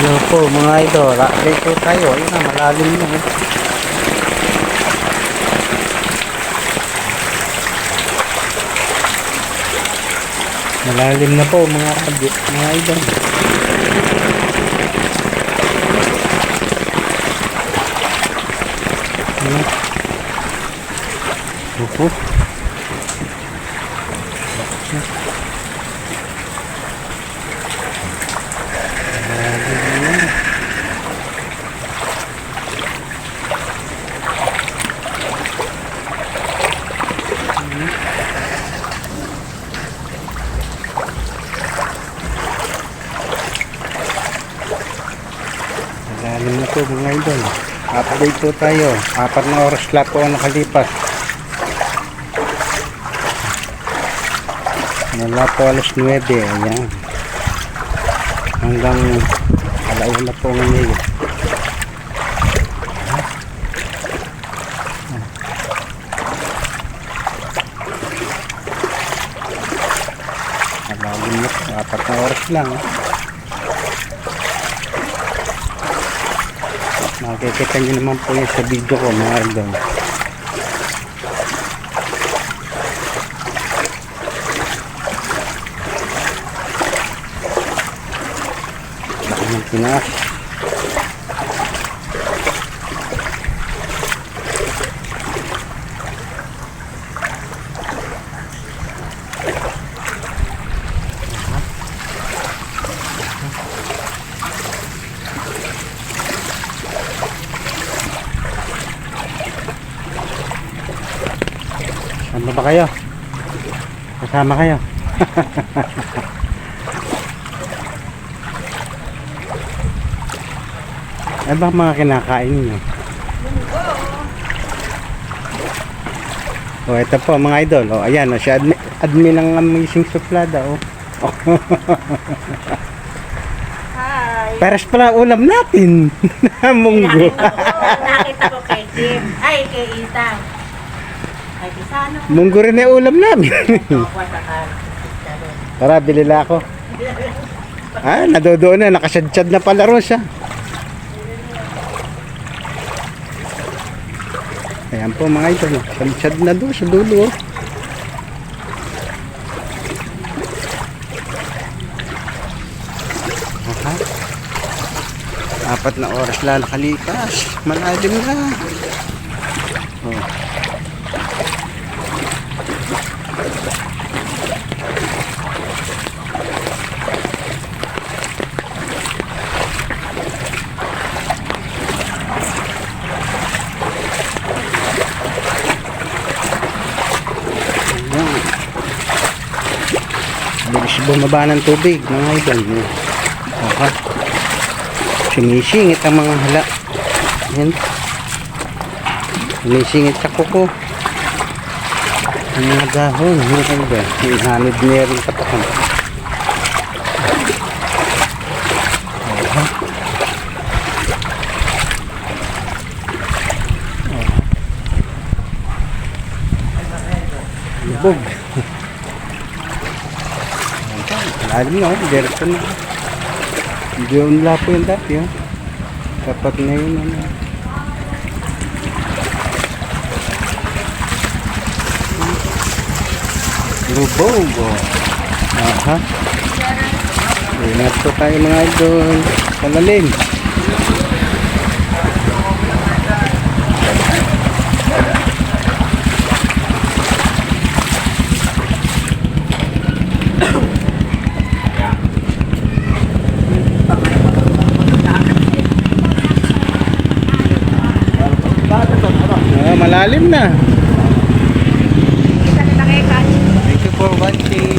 Hello po mga idol, update po tayo. Ayun na, malalim na eh. Malalim na po mga idol. Opo. Malalim na po mga idol. Update po tayo. 4 na oras lang po ang nakalipas. Wala po alas 9. Ayan. Hanggang alauna po ngayon. Malalim na po. 4 na oras lang. Makikita nyo naman po yun sa video ko mga idol. Laki ng Pinas. Ano ba kayo? Kasama kayo? Ano ba mga kinakain niyo? O ito po mga idol. O ayan, o, si admin ng Amazing Suplada. O. Hi! Peres pala ulam natin. Munggo. Nakita ko kay Kim. Ay, kay Itang. Ay, Pisano. Munggo rin ay ulam namin. Tara, bilila ako. Ah, nadodoon na. Nakasyad-syad na pala ron siya. Ayan po mga idol. Syad-syad na doon sa dulo. Aha. 4 na oras lang nakalipas. Malalim na. Oh. Bilis bumaba ng tubig mga idol. Okay. Sumisingit ang mga hala. Yan. Sumisingit sa kuko. Ang mga dahon mga idol. Ihanod niya rin katakan. Okay. Lubog. Alam nyo, diretso na. Diyon lang po yung dati. Dapat na yun. Lubog. Aha. Ingat po tayo mga idol. Palalim. Malalim na. Thank you for watching.